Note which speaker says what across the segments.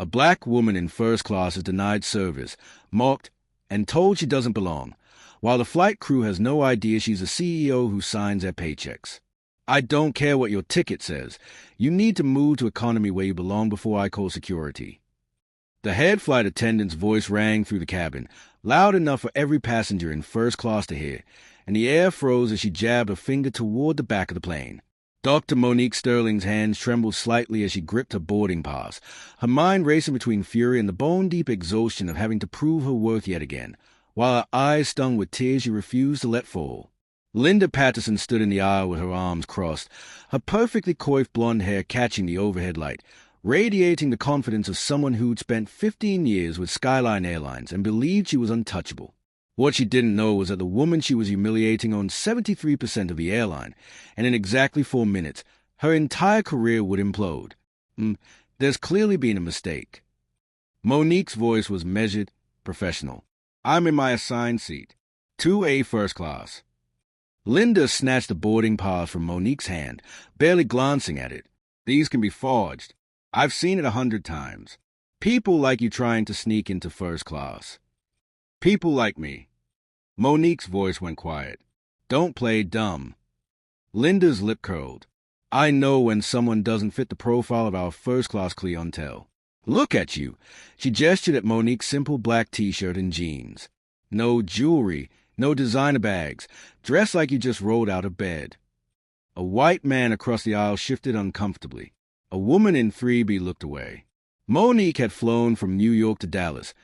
Speaker 1: A black woman in first class is denied service, mocked, and told she doesn't belong, while the flight crew has no idea she's a CEO who signs their paychecks. I don't care what your ticket says. You need to move to economy where you belong before I call security. The head flight attendant's voice rang through the cabin, loud enough for every passenger in first class to hear, and the air froze as she jabbed a finger toward the back of the plane. Dr. Monique Sterling's hands trembled slightly as she gripped her boarding pass, her mind racing between fury and the bone-deep exhaustion of having to prove her worth yet again, while her eyes stung with tears she refused to let fall. Linda Patterson stood in the aisle with her arms crossed, her perfectly coiffed blonde hair catching the overhead light, radiating the confidence of someone who'd spent 15 years with Skyline Airlines and believed she was untouchable. What she didn't know was that the woman she was humiliating owned 73% of the airline, and in exactly 4 minutes, her entire career would implode. There's clearly been a mistake. Monique's voice was measured, professional. I'm in my assigned seat. 2A first class. Linda snatched the boarding pass from Monique's hand, barely glancing at it. These can be forged. I've seen it 100 times. People like you trying to sneak into first class. People like me. Monique's voice went quiet. Don't play dumb. Linda's lip curled. I know when someone doesn't fit the profile of our first-class clientele. Look at you. She gestured at Monique's simple black t-shirt and jeans. No jewelry, no designer bags, dressed like you just rolled out of bed. A white man across the aisle shifted uncomfortably. A woman in 3B looked away. Monique had flown from New York to Dallas.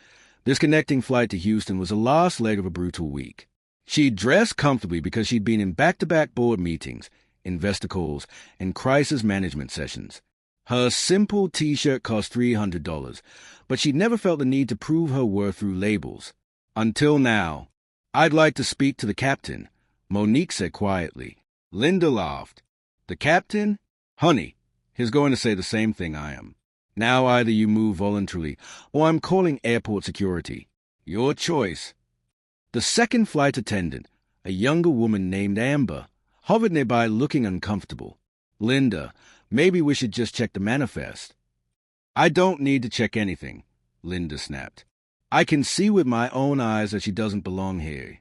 Speaker 1: This connecting flight to Houston was the last leg of a brutal week. She'd dressed comfortably because she'd been in back-to-back board meetings, investor calls, and crisis management sessions. Her simple T-shirt cost $300, but she'd never felt the need to prove her worth through labels. Until now. I'd like to speak to the captain, Monique said quietly. Linda laughed. The captain? Honey, he's going to say the same thing I am. Now either you move voluntarily, or I'm calling airport security. Your choice. The second flight attendant, a younger woman named Amber, hovered nearby looking uncomfortable. Linda, maybe we should just check the manifest. I don't need to check anything, Linda snapped. I can see with my own eyes that she doesn't belong here.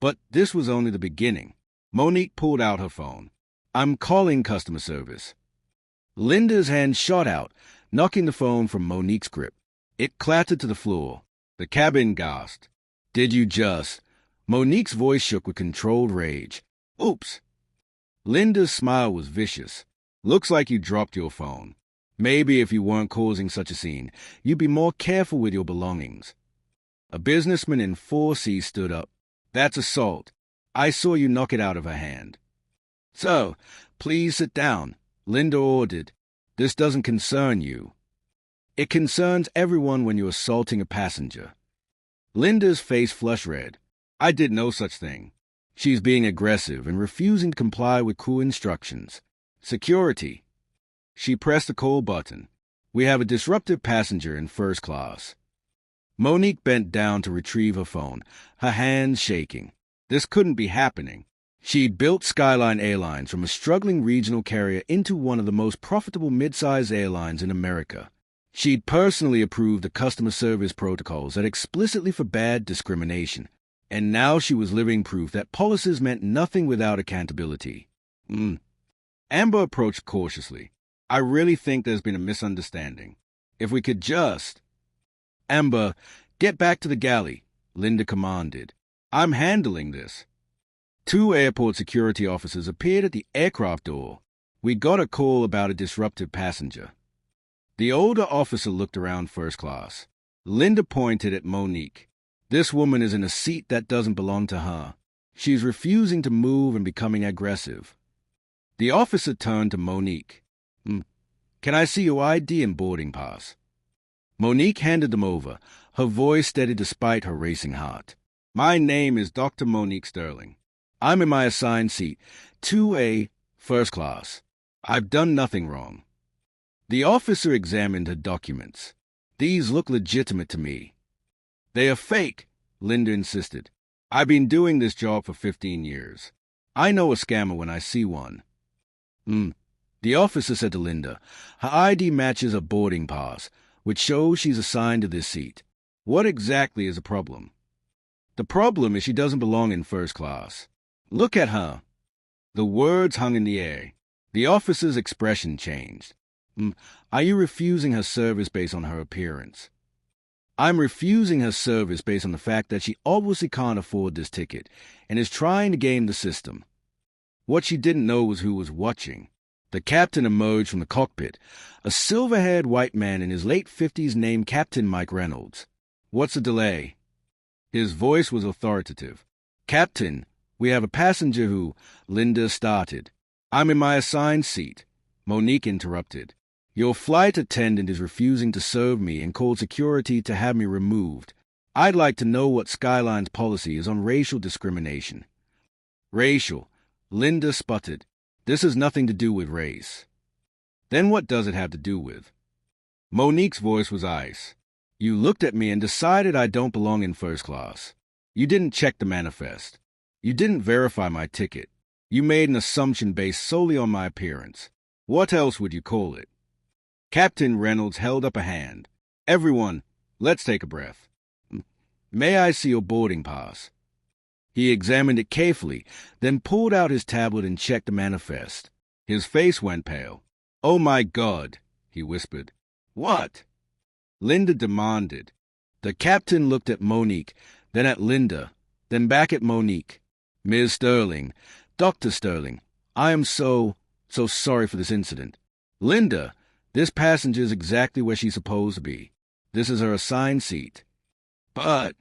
Speaker 1: But this was only the beginning. Monique pulled out her phone. I'm calling customer service. Linda's hand shot out, knocking the phone from Monique's grip. It clattered to the floor. The cabin gasped. Did you just? Monique's voice shook with controlled rage. Oops. Linda's smile was vicious. Looks like you dropped your phone. Maybe if you weren't causing such a scene, you'd be more careful with your belongings. A businessman in 4C stood up. That's assault. I saw you knock it out of her hand. So, please sit down, Linda ordered. This doesn't concern you. It concerns everyone when you're assaulting a passenger. Linda's face flushed red. I did no such thing. She's being aggressive and refusing to comply with crew instructions. Security. She pressed the call button. We have a disruptive passenger in first class. Monique bent down to retrieve her phone, her hands shaking. This couldn't be happening. She'd built Skyline Airlines from a struggling regional carrier into one of the most profitable mid-sized airlines in America. She'd personally approved the customer service protocols that explicitly forbade discrimination, and now she was living proof that policies meant nothing without accountability. Amber approached cautiously. I really think there's been a misunderstanding. If we could just... Amber, get back to the galley, Linda commanded. I'm handling this. 2 airport security officers appeared at the aircraft door. We got a call about a disruptive passenger. The older officer looked around first class. Linda pointed at Monique. This woman is in a seat that doesn't belong to her. She's refusing to move and becoming aggressive. The officer turned to Monique. Can I see your ID and boarding pass? Monique handed them over, her voice steady despite her racing heart. My name is Dr. Monique Sterling. I'm in my assigned seat, 2A, first class. I've done nothing wrong. The officer examined her documents. These look legitimate to me. They are fake, Linda insisted. I've been doing this job for 15 years. I know a scammer when I see one. The officer said to Linda, her ID matches a boarding pass, which shows she's assigned to this seat. What exactly is the problem? The problem is she doesn't belong in first class. Look at her. The words hung in the air. The officer's expression changed. Are you refusing her service based on her appearance? I'm refusing her service based on the fact that she obviously can't afford this ticket and is trying to game the system. What she didn't know was who was watching. The captain emerged from the cockpit, a silver-haired white man in his late 50s named Captain Mike Reynolds. What's the delay? His voice was authoritative. Captain, we have a passenger who... Linda started. I'm in my assigned seat. Monique interrupted. Your flight attendant is refusing to serve me and called security to have me removed. I'd like to know what Skyline's policy is on racial discrimination. Racial. Linda sputtered. This has nothing to do with race. Then what does it have to do with? Monique's voice was ice. You looked at me and decided I don't belong in first class. You didn't check the manifest. You didn't verify my ticket. You made an assumption based solely on my appearance. What else would you call it? Captain Reynolds held up a hand. Everyone, let's take a breath. May I see your boarding pass? He examined it carefully, then pulled out his tablet and checked the manifest. His face went pale. Oh my God, he whispered. What? Linda demanded. The captain looked at Monique, then at Linda, then back at Monique. Ms. Sterling, Dr. Sterling, I am so sorry for this incident. Linda, this passenger is exactly where she's supposed to be. This is her assigned seat. But,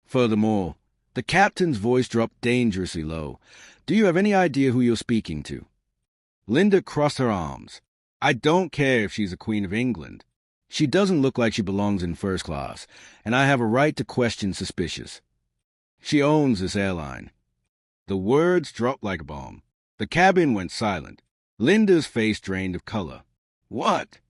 Speaker 1: furthermore, the captain's voice dropped dangerously low. Do you have any idea who you're speaking to? Linda crossed her arms. I don't care if she's a Queen of England. She doesn't look like she belongs in first class, and I have a right to question suspicious. She owns this airline. The words dropped like a bomb. The cabin went silent. Linda's face drained of color. What?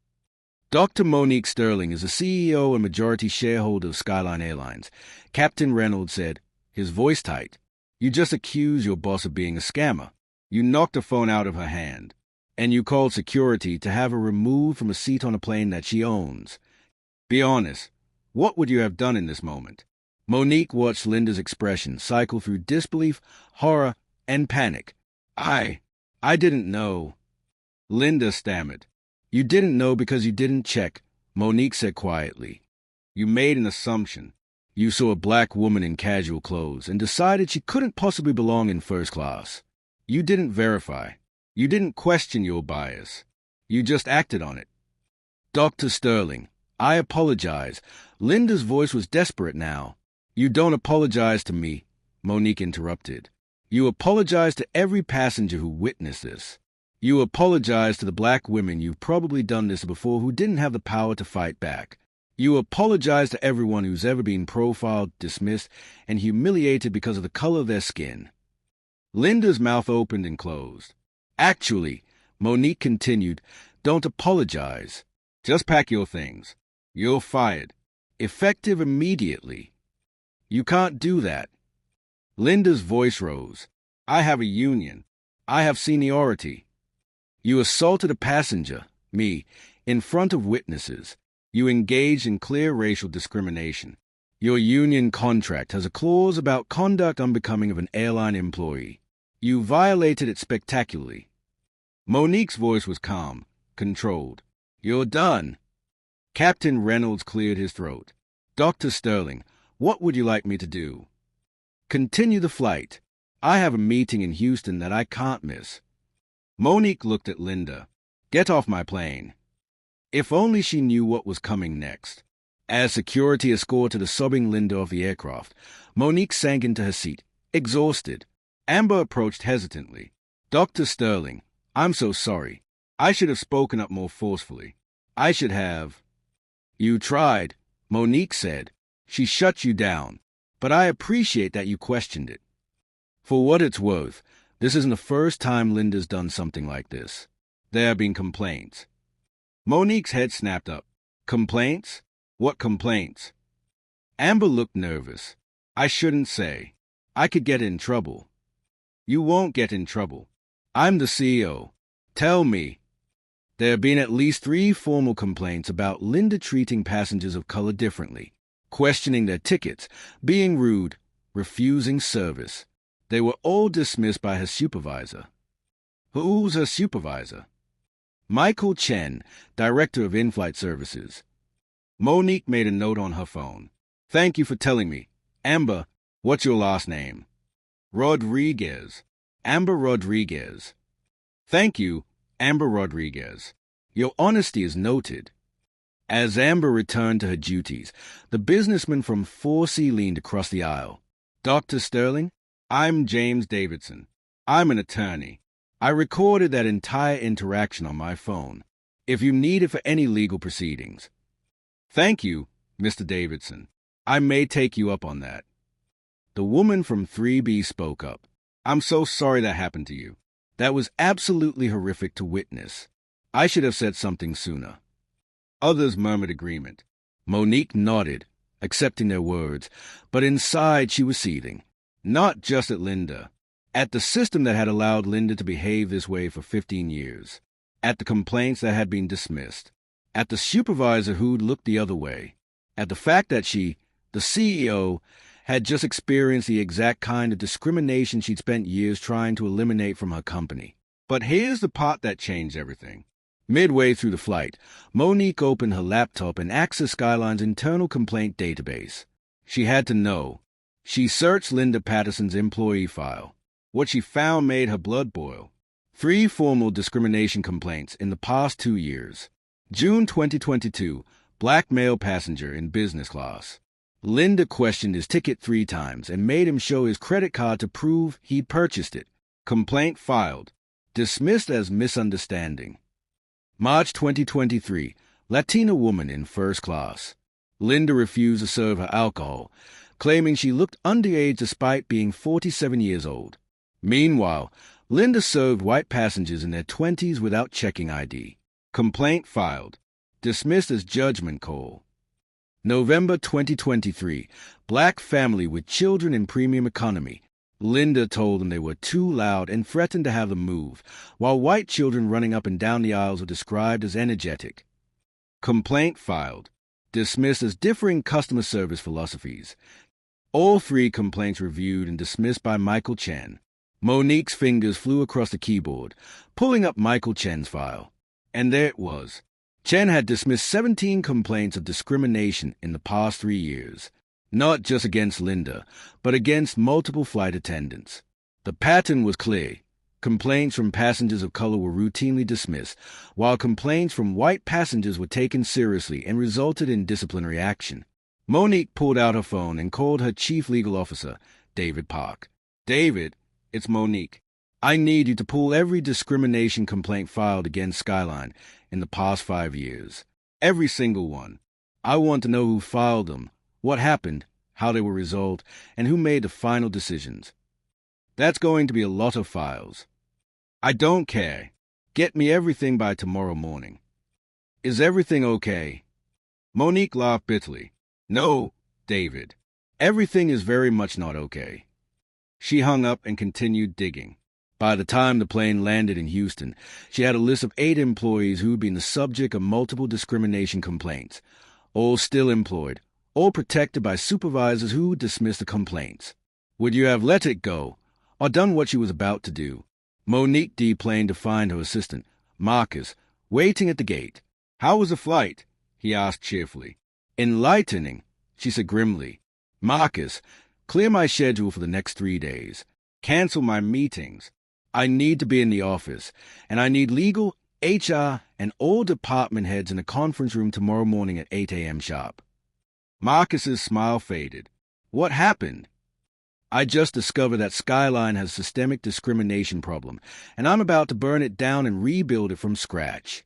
Speaker 1: Dr. Monique Sterling is the CEO and majority shareholder of Skyline Airlines. Captain Reynolds said, his voice tight. You just accused your boss of being a scammer. You knocked the phone out of her hand. And you called security to have her removed from a seat on a plane that she owns. Be honest. What would you have done in this moment? Monique watched Linda's expression cycle through disbelief, horror, and panic. I didn't know. Linda stammered. You didn't know because you didn't check, Monique said quietly. You made an assumption. You saw a black woman in casual clothes and decided she couldn't possibly belong in first class. You didn't verify. You didn't question your bias. You just acted on it. Dr. Sterling, I apologize. Linda's voice was desperate now. You don't apologize to me, Monique interrupted. You apologize to every passenger who witnessed this. You apologize to the black women you've probably done this before who didn't have the power to fight back. You apologize to everyone who's ever been profiled, dismissed, and humiliated because of the color of their skin. Linda's mouth opened and closed. Actually, Monique continued, don't apologize. Just pack your things. You're fired. Effective immediately. You can't do that. Linda's voice rose. I have a union. I have seniority. You assaulted a passenger, me, in front of witnesses. You engaged in clear racial discrimination. Your union contract has a clause about conduct unbecoming of an airline employee. You violated it spectacularly. Monique's voice was calm, controlled. You're done. Captain Reynolds cleared his throat. Dr. Sterling, what would you like me to do? Continue the flight. I have a meeting in Houston that I can't miss. Monique looked at Linda. Get off my plane. If only she knew what was coming next. As security escorted a sobbing Linda off the aircraft, Monique sank into her seat, exhausted. Amber approached hesitantly. Dr. Sterling, I'm so sorry. I should have spoken up more forcefully. I should have... You tried, Monique said. She shut you down. But I appreciate that you questioned it. For what it's worth, this isn't the first time Linda's done something like this. There have been complaints. Monique's head snapped up. Complaints? What complaints? Amber looked nervous. I shouldn't say. I could get in trouble. You won't get in trouble. I'm the CEO. Tell me. There have been at least 3 formal complaints about Linda treating passengers of color differently, questioning their tickets, being rude, refusing service. They were all dismissed by her supervisor. Who's her supervisor? Michael Chen, director of in-flight services. Monique made a note on her phone. Thank you for telling me. Amber, what's your last name? Rodriguez. Amber Rodriguez. Thank you, Amber Rodriguez. Your honesty is noted. As Amber returned to her duties, the businessman from 4C leaned across the aisle. Dr. Sterling, I'm James Davidson. I'm an attorney. I recorded that entire interaction on my phone, if you need it for any legal proceedings. Thank you, Mr. Davidson. I may take you up on that. The woman from 3B spoke up. I'm so sorry that happened to you. That was absolutely horrific to witness. I should have said something sooner. Others murmured agreement. Monique nodded, accepting their words, but inside she was seething. Not just at Linda. At the system that had allowed Linda to behave this way for 15 years. At the complaints that had been dismissed. At the supervisor who'd looked the other way. At the fact that she, the CEO, had just experienced the exact kind of discrimination she'd spent years trying to eliminate from her company. But here's the part that changed everything. Midway through the flight, Monique opened her laptop and accessed Skyline's internal complaint database. She had to know. She searched Linda Patterson's employee file. What she found made her blood boil. 3 formal discrimination complaints in the past 2 years. June 2022, black male passenger in business class. Linda questioned his ticket 3 times and made him show his credit card to prove he'd purchased it. Complaint filed. Dismissed as misunderstanding. March 2023, Latina woman in first class. Linda refused to serve her alcohol, claiming she looked underage despite being 47 years old. Meanwhile, Linda served white passengers in their 20s without checking ID. Complaint filed. Dismissed as judgment call. November 2023, black family with children in premium economy. Linda told them they were too loud and threatened to have them move, while white children running up and down the aisles were described as energetic. Complaint filed. Dismissed as differing customer service philosophies. All 3 complaints reviewed and dismissed by Michael Chen. Monique's fingers flew across the keyboard, pulling up Michael Chen's file. And there it was. Chen had dismissed 17 complaints of discrimination in the past 3 years. Not just against Linda, but against multiple flight attendants. The pattern was clear. Complaints from passengers of color were routinely dismissed, while complaints from white passengers were taken seriously and resulted in disciplinary action. Monique pulled out her phone and called her chief legal officer, David Park. David, it's Monique. I need you to pull every discrimination complaint filed against Skyline in the past 5 years. Every single one. I want to know who filed them, what happened, how they were resolved, and who made the final decisions. That's going to be a lot of files. I don't care. Get me everything by tomorrow morning. Is everything okay? Monique laughed bitterly. No, David. Everything is very much not okay. She hung up and continued digging. By the time the plane landed in Houston, she had a list of 8 employees who'd been the subject of multiple discrimination complaints, all still employed, all protected by supervisors who dismissed the complaints. Would you have let it go, or done what she was about to do? Monique deplaned to find her assistant, Marcus, waiting at the gate. How was the flight? He asked cheerfully. Enlightening, she said grimly. Marcus, clear my schedule for the next 3 days. Cancel my meetings. I need to be in the office, and I need legal, HR, and all department heads in a conference room tomorrow morning at 8 a.m. sharp. Marcus's smile faded. What happened? I just discovered that Skyline has a systemic discrimination problem, and I'm about to burn it down and rebuild it from scratch.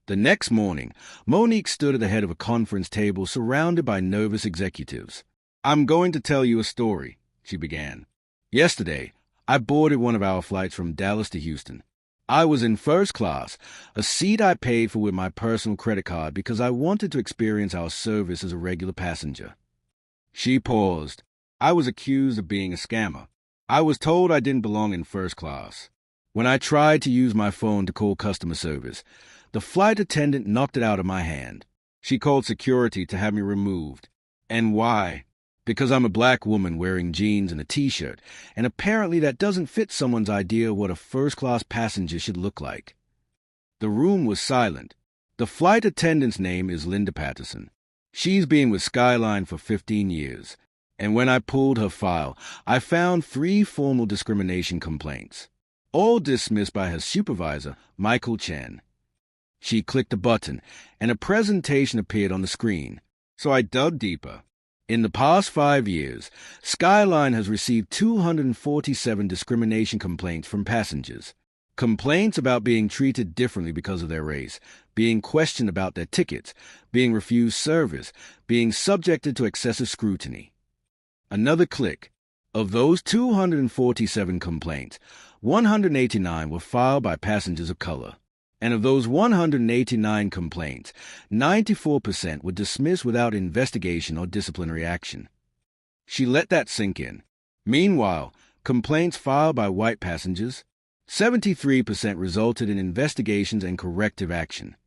Speaker 1: The next morning, Monique stood at the head of a conference table surrounded by nervous executives. I'm going to tell you a story, she began. Yesterday, I boarded one of our flights from Dallas to Houston. I was in first class, a seat I paid for with my personal credit card because I wanted to experience our service as a regular passenger. She paused. I was accused of being a scammer. I was told I didn't belong in first class. When I tried to use my phone to call customer service, The flight attendant knocked it out of my hand. She called security to have me removed. And why? Because I'm a black woman wearing jeans and a t-shirt, and apparently that doesn't fit someone's idea of what a first-class passenger should look like. The room was silent. The flight attendant's name is Linda Patterson. She's been with Skyline for 15 years, and when I pulled her file, I found 3 formal discrimination complaints, all dismissed by her supervisor, Michael Chen. She clicked a button, and a presentation appeared on the screen, so I dug deeper. In the past 5 years, Skyline has received 247 discrimination complaints from passengers. Complaints about being treated differently because of their race, being questioned about their tickets, being refused service, being subjected to excessive scrutiny. Another click. Of those 247 complaints, 189 were filed by passengers of color. And of those 189 complaints, 94% were dismissed without investigation or disciplinary action. She let that sink in. Meanwhile, complaints filed by white passengers, 73% resulted in investigations and corrective action.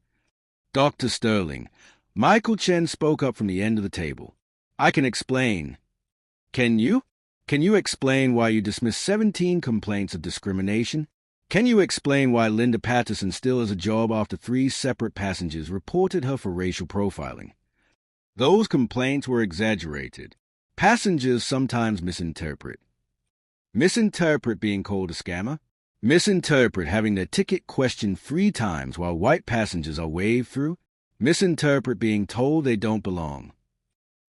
Speaker 1: Dr. Sterling, Michael Chen spoke up from the end of the table. I can explain. Can you? Can you explain why you dismissed 17 complaints of discrimination? Can you explain why Linda Patterson still has a job after 3 separate passengers reported her for racial profiling? Those complaints were exaggerated. Passengers sometimes misinterpret. Misinterpret being called a scammer. Misinterpret having their ticket questioned 3 times while white passengers are waved through. Misinterpret being told they don't belong.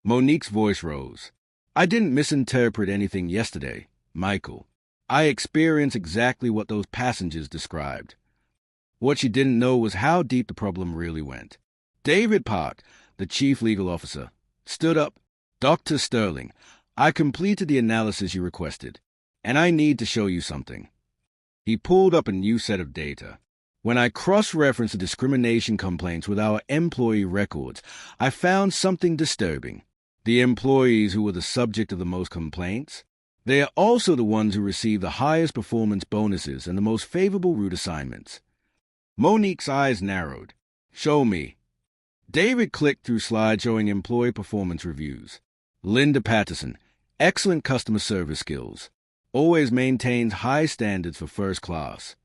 Speaker 1: Monique's voice rose. I didn't misinterpret anything yesterday, Michael. I experienced exactly what those passengers described. What she didn't know was how deep the problem really went. David Park, the chief legal officer, stood up. Dr. Sterling, I completed the analysis you requested, and I need to show you something. He pulled up a new set of data. When I cross-referenced the discrimination complaints with our employee records, I found something disturbing. The employees who were the subject of the most complaints, they are also the ones who receive the highest performance bonuses and the most favorable route assignments. Monique's eyes narrowed. Show me. David clicked through slides showing employee performance reviews. Linda Patterson, excellent customer service skills. Always maintains high standards for first class.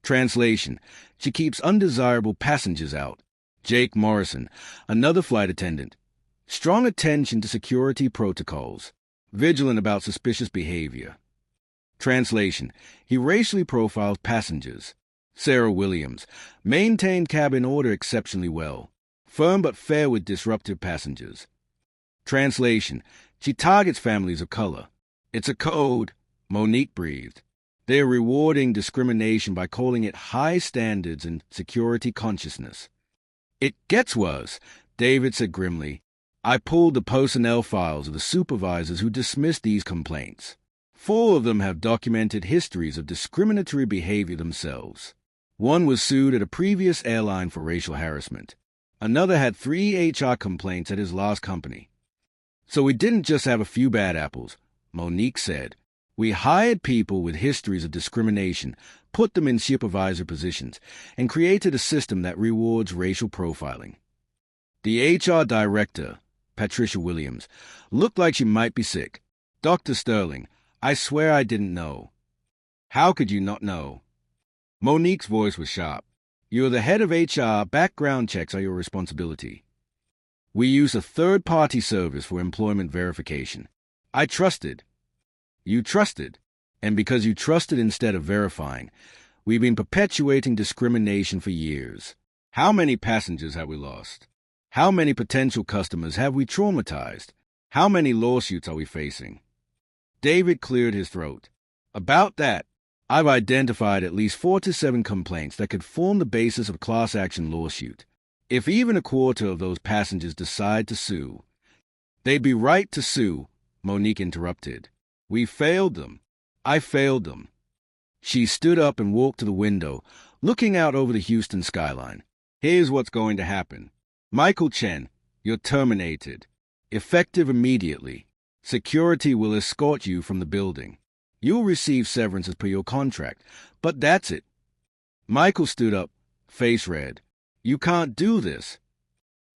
Speaker 1: Translation, she keeps undesirable passengers out. Jake Morrison, another flight attendant. Strong attention to security protocols. Vigilant about suspicious behavior. Translation, he racially profiles passengers. Sarah Williams, maintained cabin order exceptionally well. Firm but fair with disruptive passengers. Translation, she targets families of color. It's a code, Monique breathed. They are rewarding discrimination by calling it high standards and security consciousness. It gets worse, David said grimly. I pulled the personnel files of the supervisors who dismissed these complaints. 4 of them have documented histories of discriminatory behavior themselves. One was sued at a previous airline for racial harassment. Another had 3 HR complaints at his last company. So we didn't just have a few bad apples, Monique said. We hired people with histories of discrimination, put them in supervisor positions, and created a system that rewards racial profiling. The HR director, Patricia Williams, looked like she might be sick. Dr. Sterling, I swear I didn't know. How could you not know? Monique's voice was sharp. You're the head of HR. Background checks are your responsibility. We use a third-party service for employment verification. I trusted. You trusted. And because you trusted instead of verifying, we've been perpetuating discrimination for years. How many passengers have we lost? How many potential customers have we traumatized? How many lawsuits are we facing? David cleared his throat. About that, I've identified at least 4 to 7 complaints that could form the basis of a class action lawsuit. If even a quarter of those passengers decide to sue, they'd be right to sue, Monique interrupted. We failed them. I failed them. She stood up and walked to the window, looking out over the Houston skyline. Here's what's going to happen. Michael Chen, you're terminated. Effective immediately. Security will escort you from the building. You'll receive severance as per your contract, but that's it. Michael stood up, face red. You can't do this.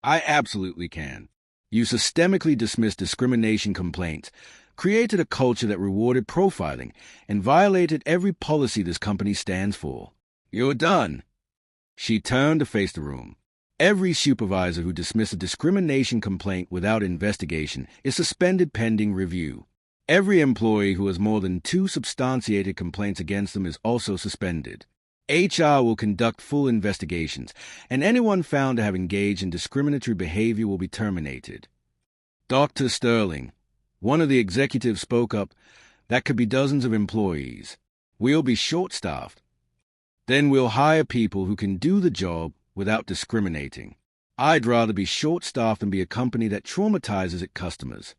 Speaker 1: I absolutely can. You systemically dismissed discrimination complaints, created a culture that rewarded profiling, and violated every policy this company stands for. You're done. She turned to face the room. Every supervisor who dismisses a discrimination complaint without investigation is suspended pending review. Every employee who has more than 2 substantiated complaints against them is also suspended. HR will conduct full investigations, and anyone found to have engaged in discriminatory behavior will be terminated. Dr. Sterling, one of the executives, spoke up. That could be dozens of employees. We'll be short-staffed. Then we'll hire people who can do the job without discriminating. I'd rather be short-staffed than be a company that traumatizes its customers.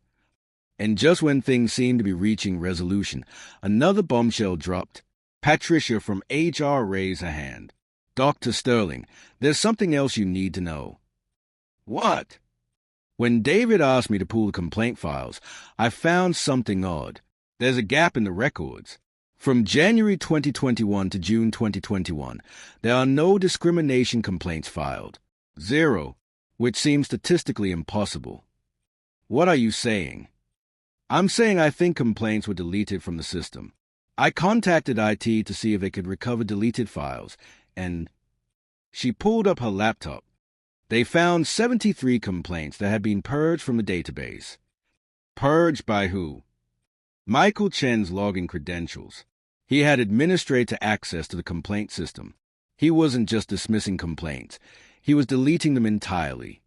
Speaker 1: And just when things seemed to be reaching resolution, another bombshell dropped. Patricia from HR raised her hand. Dr. Sterling, there's something else you need to know. What? When David asked me to pull the complaint files, I found something odd. There's a gap in the records. From January 2021 to June 2021, there are no discrimination complaints filed. 0, which seems statistically impossible. What are you saying? I'm saying I think complaints were deleted from the system. I contacted IT to see if they could recover deleted files, and she pulled up her laptop. They found 73 complaints that had been purged from the database. Purged by who? Michael Chen's login credentials. He had administrator access to the complaint system. He wasn't just dismissing complaints. He was deleting them entirely.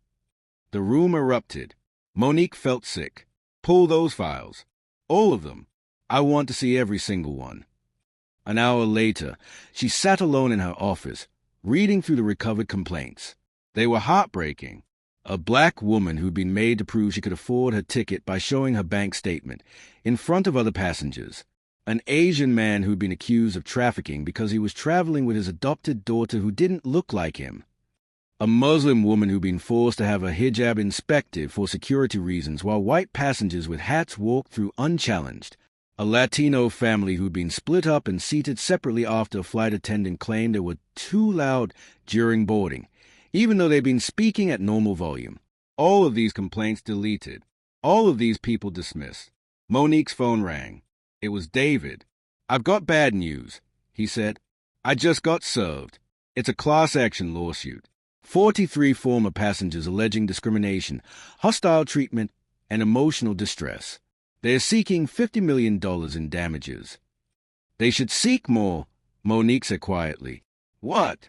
Speaker 1: The room erupted. Monique felt sick. Pull those files. All of them. I want to see every single one. An hour later, she sat alone in her office, reading through the recovered complaints. They were heartbreaking. A black woman who'd been made to prove she could afford her ticket by showing her bank statement in front of other passengers. An Asian man who'd been accused of trafficking because he was traveling with his adopted daughter who didn't look like him. A Muslim woman who'd been forced to have her hijab inspected for security reasons while white passengers with hats walked through unchallenged. A Latino family who'd been split up and seated separately after a flight attendant claimed they were too loud during boarding, even though they'd been speaking at normal volume. All of these complaints deleted. All of these people dismissed. Monique's phone rang. It was David. I've got bad news, he said. I just got served. It's a class action lawsuit. 43 former passengers alleging discrimination, hostile treatment, and emotional distress. They're seeking $50 million in damages. They should seek more, Monique said quietly. What?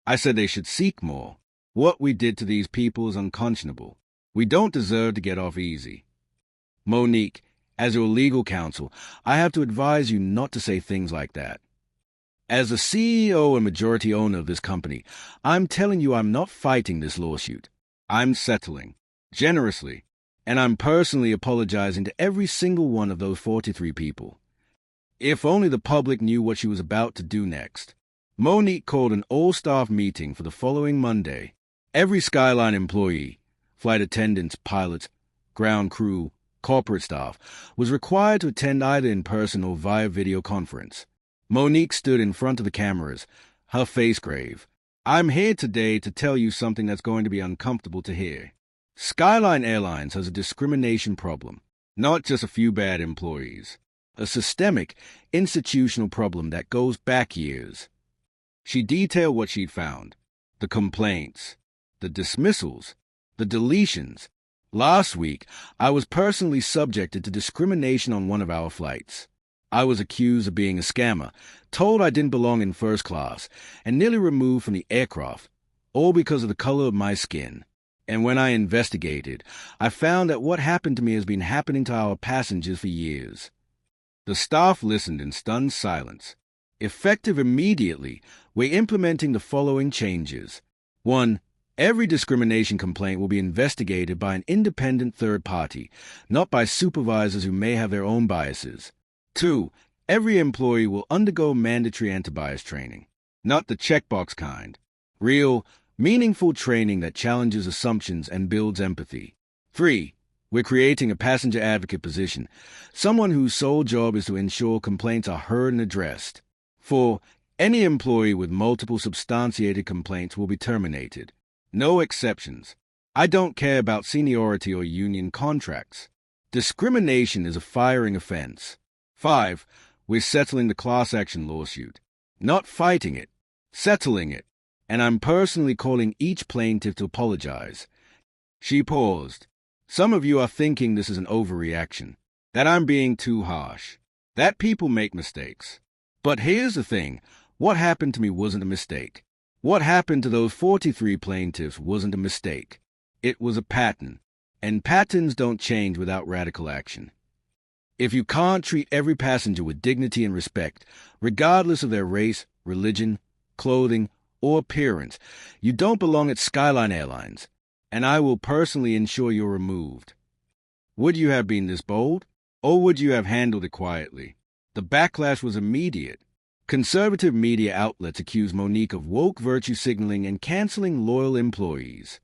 Speaker 1: I said they should seek more. What we did to these people is unconscionable. We don't deserve to get off easy. Monique, as your legal counsel, I have to advise you not to say things like that. As the CEO and majority owner of this company, I'm telling you I'm not fighting this lawsuit. I'm settling, generously, and I'm personally apologizing to every single one of those 43 people. If only the public knew what she was about to do next. Monique called an all-staff meeting for the following Monday. Every Skyline employee, flight attendants, pilots, ground crew, corporate staff, was required to attend either in person or via video conference. Monique stood in front of the cameras, her face grave. I'm here today to tell you something that's going to be uncomfortable to hear. Skyline Airlines has a discrimination problem, not just a few bad employees. A systemic, institutional problem that goes back years. She detailed what she'd found. The complaints, the dismissals, the deletions. Last week, I was personally subjected to discrimination on one of our flights. I was accused of being a scammer, told I didn't belong in first class, and nearly removed from the aircraft, all because of the color of my skin. And when I investigated, I found that what happened to me has been happening to our passengers for years. The staff listened in stunned silence. Effective immediately, we're implementing the following changes. 1. Every discrimination complaint will be investigated by an independent third party, not by supervisors who may have their own biases. 2. Every employee will undergo mandatory anti-bias training, not the checkbox kind. Real, meaningful training that challenges assumptions and builds empathy. 3. We're creating a passenger advocate position, someone whose sole job is to ensure complaints are heard and addressed. 4. Any employee with multiple substantiated complaints will be terminated. No exceptions. I don't care about seniority or union contracts. Discrimination is a firing offense. 5. We're settling the class action lawsuit. Not fighting it. Settling it. And I'm personally calling each plaintiff to apologize. She paused. Some of you are thinking this is an overreaction, that I'm being too harsh, that people make mistakes. But here's the thing. What happened to me wasn't a mistake. What happened to those 43 plaintiffs wasn't a mistake. It was a pattern. And patterns don't change without radical action. If you can't treat every passenger with dignity and respect, regardless of their race, religion, clothing, or appearance, you don't belong at Skyline Airlines, and I will personally ensure you're removed. Would you have been this bold, or would you have handled it quietly? The backlash was immediate. Conservative media outlets accused Monique of woke virtue signaling and canceling loyal employees.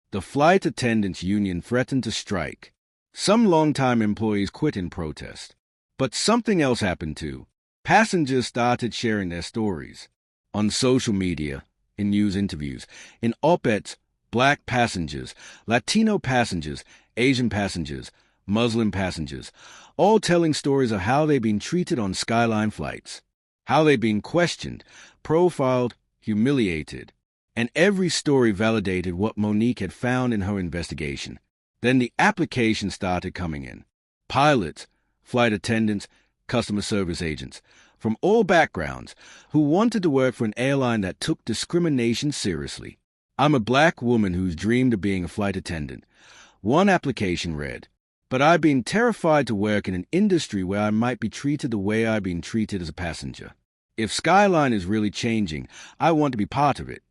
Speaker 1: The flight attendants union threatened to strike. Some longtime employees quit in protest. But something else happened too. Passengers started sharing their stories. On social media, in news interviews, in op-eds, Black passengers, Latino passengers, Asian passengers, Muslim passengers, all telling stories of how they've been treated on Skyline flights, how they've been questioned, profiled, humiliated. And every story validated what Monique had found in her investigation. Then the applications started coming in. Pilots, flight attendants, customer service agents, from all backgrounds, who wanted to work for an airline that took discrimination seriously. I'm a Black woman who's dreamed of being a flight attendant. One application read, but I've been terrified to work in an industry where I might be treated the way I've been treated as a passenger. If Skyline is really changing, I want to be part of it.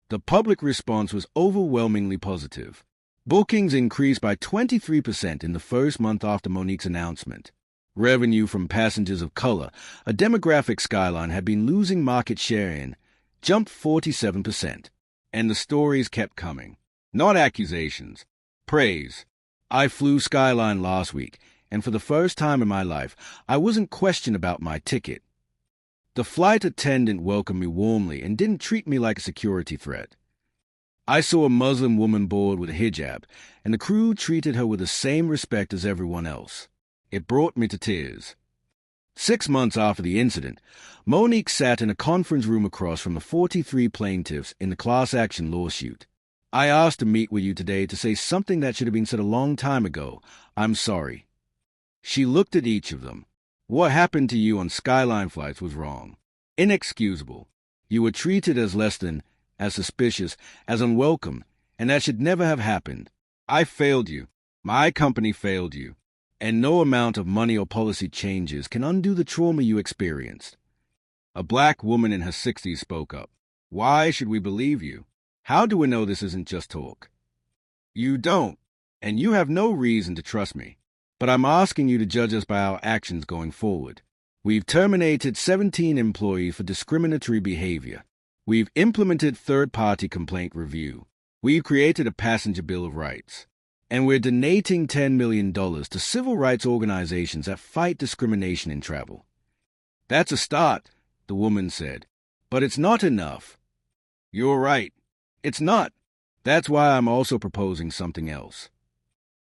Speaker 1: The public response was overwhelmingly positive. Bookings increased by 23% in the first month after Monique's announcement. Revenue from passengers of color, a demographic Skyline had been losing market share in, jumped 47%. And the stories kept coming. Not accusations. Praise. I flew Skyline last week, and for the first time in my life, I wasn't questioned about my ticket. The flight attendant welcomed me warmly and didn't treat me like a security threat. I saw a Muslim woman board with a hijab, and the crew treated her with the same respect as everyone else. It brought me to tears. 6 months after the incident, Monique sat in a conference room across from the 43 plaintiffs in the class action lawsuit. I asked to meet with you today to say something that should have been said a long time ago. I'm sorry. She looked at each of them. What happened to you on Skyline flights was wrong. Inexcusable. You were treated as less than, as suspicious, as unwelcome, and that should never have happened. I failed you. My company failed you. And no amount of money or policy changes can undo the trauma you experienced. A Black woman in her 60s spoke up. Why should we believe you? How do we know this isn't just talk? You don't, and you have no reason to trust me. But I'm asking you to judge us by our actions going forward. We've terminated 17 employees for discriminatory behavior. We've implemented third-party complaint review. We've created a passenger bill of rights. And we're donating $10 million to civil rights organizations that fight discrimination in travel. That's a start, the woman said. But it's not enough. You're right. It's not. That's why I'm also proposing something else.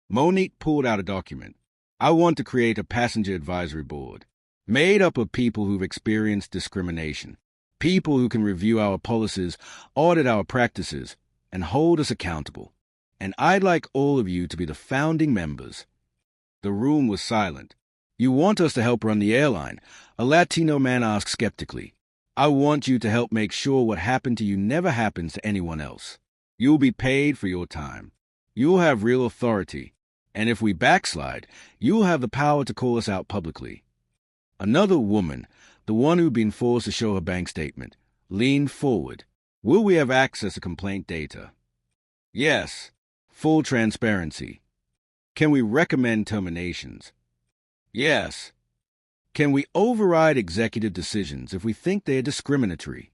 Speaker 1: Monique pulled out a document. I want to create a passenger advisory board, made up of people who've experienced discrimination, people who can review our policies, audit our practices, and hold us accountable. And I'd like all of you to be the founding members. The room was silent. You want us to help run the airline? A Latino man asked skeptically. I want you to help make sure what happened to you never happens to anyone else. You'll be paid for your time. You'll have real authority. And if we backslide, you'll have the power to call us out publicly. Another woman, the one who'd been forced to show her bank statement, leaned forward. Will we have access to complaint data? Yes. Full transparency. Can we recommend terminations? Yes. Can we override executive decisions if we think they are discriminatory?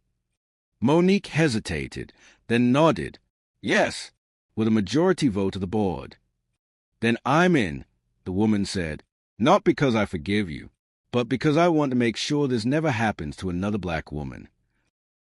Speaker 1: Monique hesitated, then nodded. Yes, with a majority vote of the board. Then I'm in, the woman said, not because I forgive you, but because I want to make sure this never happens to another black woman.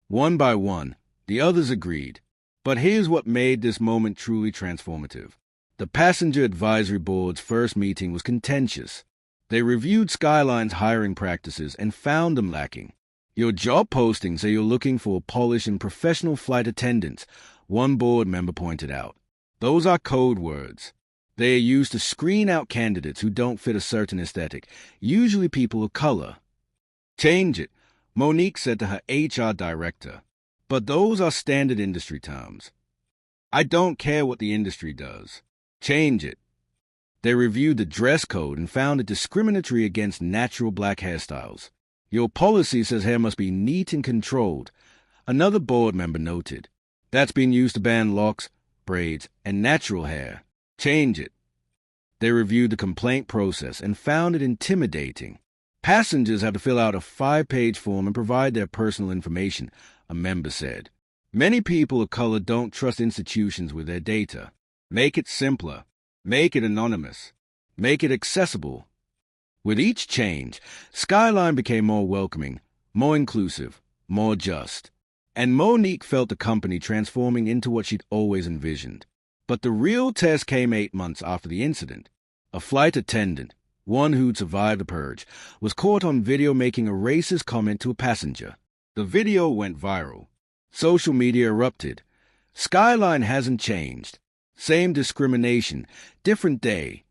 Speaker 1: One by one, the others agreed. But here's what made this moment truly transformative. The Passenger Advisory Board's first meeting was contentious. They reviewed Skyline's hiring practices and found them lacking. Your job postings say you're looking for polished and professional flight attendants, one board member pointed out. Those are code words. They are used to screen out candidates who don't fit a certain aesthetic, usually people of color. Change it, Monique said to her HR director. But those are standard industry terms. I don't care what the industry does. Change it. They reviewed the dress code and found it discriminatory against natural black hairstyles. Your policy says hair must be neat and controlled, another board member noted. That's been used to ban locks, braids, and natural hair. Change it. They reviewed the complaint process and found it intimidating. Passengers have to fill out a 5-page form and provide their personal information, a member said. Many people of color don't trust institutions with their data. Make it simpler. Make it anonymous. Make it accessible. With each change, Skyline became more welcoming, more inclusive, more just. And Monique felt the company transforming into what she'd always envisioned. But the real test came 8 months after the incident. A flight attendant, one who'd survived the purge, was caught on video making a racist comment to a passenger. The video went viral. Social media erupted. Skyline hasn't changed. Same discrimination, different day.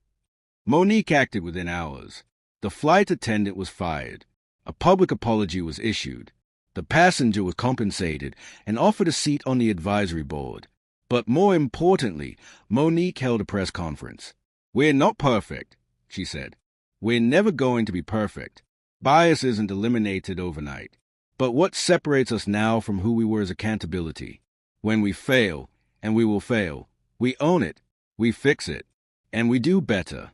Speaker 1: Monique acted within hours. The flight attendant was fired. A public apology was issued. The passenger was compensated and offered a seat on the advisory board. But more importantly, Monique held a press conference. We're not perfect, she said. We're never going to be perfect. Bias isn't eliminated overnight. But what separates us now from who we were is accountability. When we fail, and we will fail, we own it, we fix it, and we do better.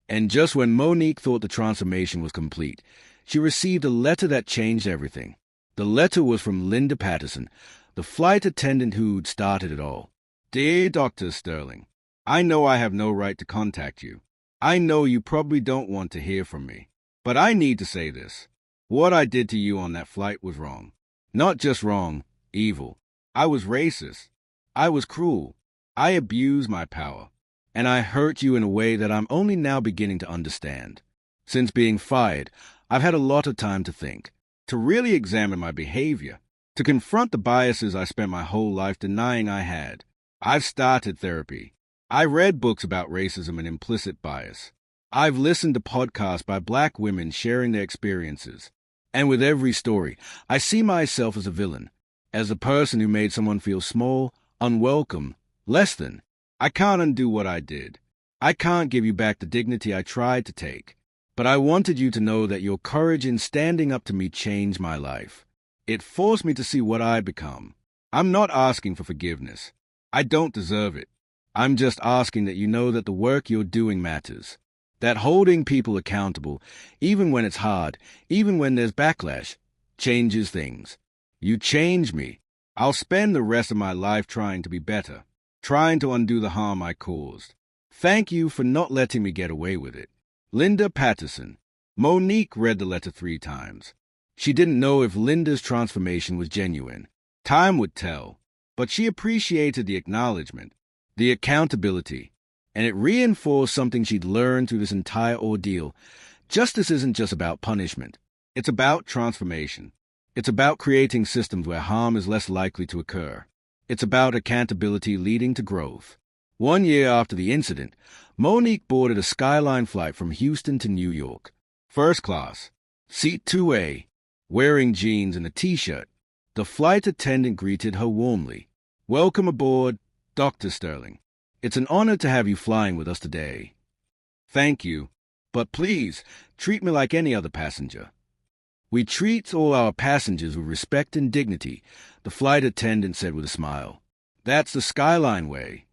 Speaker 1: And just when Monique thought the transformation was complete, she received a letter that changed everything. The letter was from Linda Patterson, the flight attendant who'd started it all. Dear Dr. Sterling, I know I have no right to contact you. I know you probably don't want to hear from me. But I need to say this. What I did to you on that flight was wrong. Not just wrong, evil. I was racist. I was cruel. I abused my power. And I hurt you in a way that I'm only now beginning to understand. Since being fired, I've had a lot of time to think, to really examine my behavior, to confront the biases I spent my whole life denying I had. I've started therapy. I read books about racism and implicit bias. I've listened to podcasts by black women sharing their experiences. And with every story, I see myself as a villain, as a person who made someone feel small, unwelcome, less than. I can't undo what I did. I can't give you back the dignity I tried to take. But I wanted you to know that your courage in standing up to me changed my life. It forced me to see what I'd become. I'm not asking for forgiveness. I don't deserve it. I'm just asking that you know that the work you're doing matters. That holding people accountable, even when it's hard, even when there's backlash, changes things. You change me. I'll spend the rest of my life trying to be better, trying to undo the harm I caused. Thank you for not letting me get away with it. Linda Patterson. Monique read the letter 3 times. She didn't know if Linda's transformation was genuine. Time would tell. But she appreciated the acknowledgement, the accountability, and it reinforced something she'd learned through this entire ordeal. Justice isn't just about punishment. It's about transformation. It's about creating systems where harm is less likely to occur. It's about accountability leading to growth. 1 year after the incident, Monique boarded a Skyline flight from Houston to New York. First class, seat 2A, wearing jeans and a t-shirt. The flight attendant greeted her warmly. Welcome aboard, Dr. Sterling. It's an honor to have you flying with us today. Thank you, but please, treat me like any other passenger. We treat all our passengers with respect and dignity, the flight attendant said with a smile. That's the Skyline way.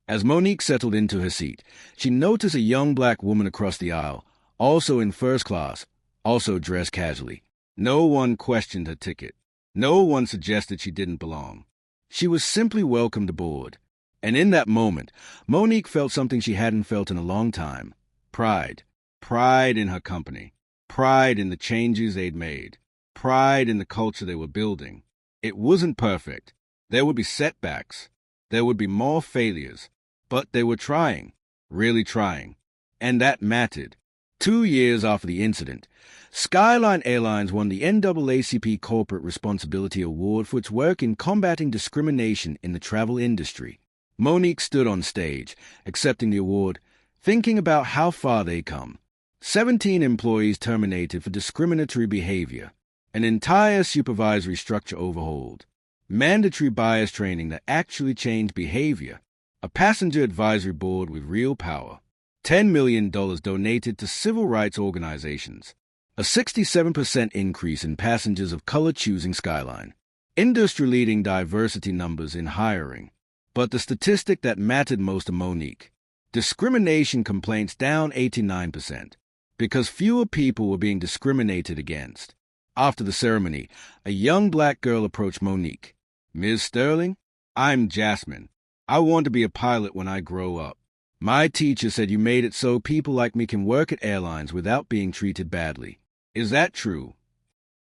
Speaker 1: As Monique settled into her seat, she noticed a young black woman across the aisle, also in first class, also dressed casually. No one questioned her ticket. No one suggested she didn't belong. She was simply welcomed aboard. And in that moment, Monique felt something she hadn't felt in a long time. Pride. Pride in her company. pride in the changes they'd made, pride in the culture they were building. It wasn't perfect. There would be setbacks. There would be more failures. But they were trying, really trying. And that mattered. 2 years after the incident, Skyline Airlines won the NAACP Corporate Responsibility Award for its work in combating discrimination in the travel industry. Monique stood on stage, accepting the award, thinking about how far they'd come. 17 employees terminated for discriminatory behavior. An entire supervisory structure overhauled. Mandatory bias training that actually changed behavior. A passenger advisory board with real power. $10 million donated to civil rights organizations. A 67% increase in passengers of color choosing Skyline. Industry-leading diversity numbers in hiring. But the statistic that mattered most to Monique: discrimination complaints down 89%, because fewer people were being discriminated against. After the ceremony, a young black girl approached Monique. "Ms. Sterling, I'm Jasmine. I want to be a pilot when I grow up. My teacher said you made it so people like me can work at airlines without being treated badly. Is that true?"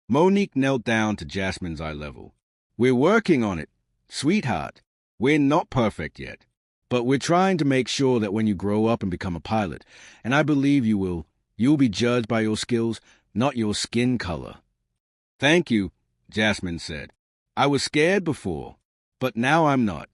Speaker 1: Monique knelt down to Jasmine's eye level. "We're working on it, sweetheart. We're not perfect yet. But we're trying to make sure that when you grow up and become a pilot, and I believe you will, you'll be judged by your skills, not your skin color." "Thank you," Jasmine said. "I was scared before, but now I'm not."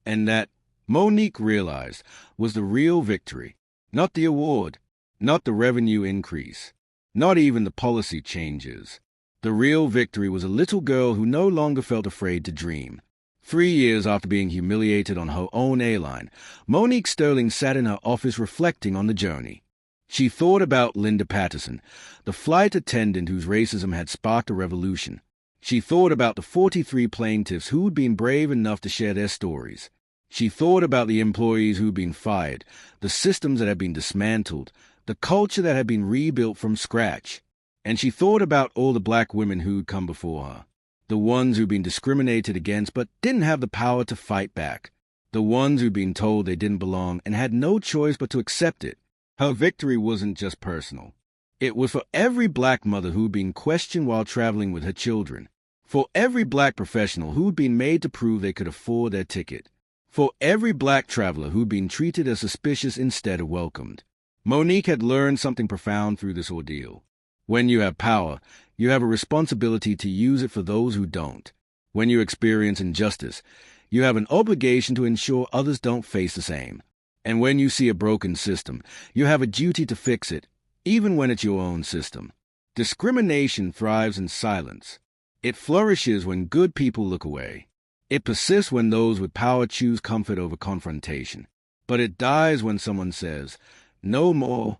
Speaker 1: And that, Monique realized, was the real victory. Not the award, not the revenue increase, not even the policy changes. The real victory was a little girl who no longer felt afraid to dream. 3 years after being humiliated on her own airline, Monique Sterling sat in her office reflecting on the journey. She thought about Linda Patterson, the flight attendant whose racism had sparked a revolution. She thought about the 43 plaintiffs who'd been brave enough to share their stories. She thought about the employees who'd been fired, the systems that had been dismantled, the culture that had been rebuilt from scratch. And she thought about all the black women who'd come before her, the ones who'd been discriminated against but didn't have the power to fight back, the ones who'd been told they didn't belong and had no choice but to accept it. Her victory wasn't just personal. It was for every black mother who'd been questioned while traveling with her children, for every black professional who'd been made to prove they could afford their ticket, for every black traveler who'd been treated as suspicious instead of welcomed. Monique had learned something profound through this ordeal. When you have power, you have a responsibility to use it for those who don't. When you experience injustice, you have an obligation to ensure others don't face the same. And when you see a broken system, you have a duty to fix it, even when it's your own system. Discrimination thrives in silence. It flourishes when good people look away. It persists when those with power choose comfort over confrontation. But it dies when someone says, "No more."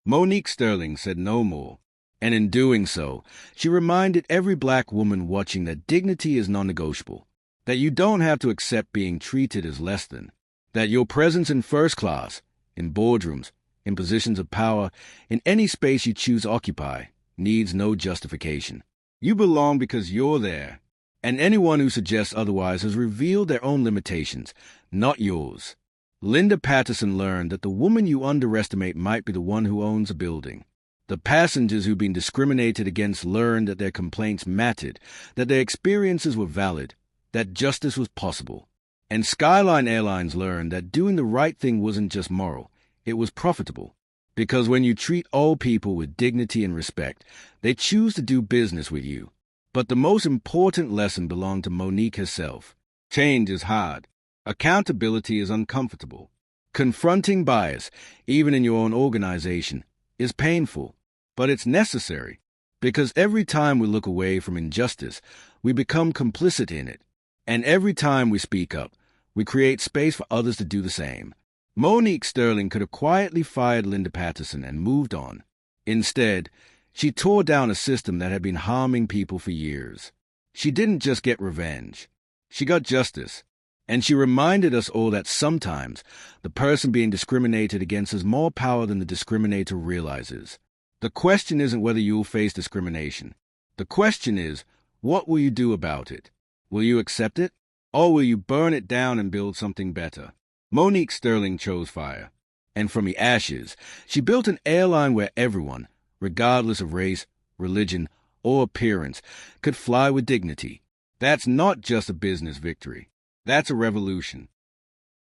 Speaker 1: Monique Sterling said no more. And in doing so, she reminded every black woman watching that dignity is non-negotiable, that you don't have to accept being treated as less than, that your presence in first class, in boardrooms, in positions of power, in any space you choose to occupy, needs no justification. You belong because you're there, and anyone who suggests otherwise has revealed their own limitations, not yours. Linda Patterson learned that the woman you underestimate might be the one who owns a building. The passengers who'd been discriminated against learned that their complaints mattered, that their experiences were valid, that justice was possible. And Skyline Airlines learned that doing the right thing wasn't just moral, it was profitable. Because when you treat all people with dignity and respect, they choose to do business with you. But the most important lesson belonged to Monique herself. Change is hard. Accountability is uncomfortable. Confronting bias, even in your own organization, is painful. But it's necessary. Because every time we look away from injustice, we become complicit in it. And every time we speak up, we create space for others to do the same. Monique Sterling could have quietly fired Linda Patterson and moved on. Instead, she tore down a system that had been harming people for years. She didn't just get revenge. She got justice. And she reminded us all that sometimes the person being discriminated against has more power than the discriminator realizes. The question isn't whether you'll face discrimination. The question is, what will you do about it? Will you accept it? Or will you burn it down and build something better? Monique Sterling chose fire. And from the ashes, she built an airline where everyone, regardless of race, religion, or appearance, could fly with dignity. That's not just a business victory. That's a revolution.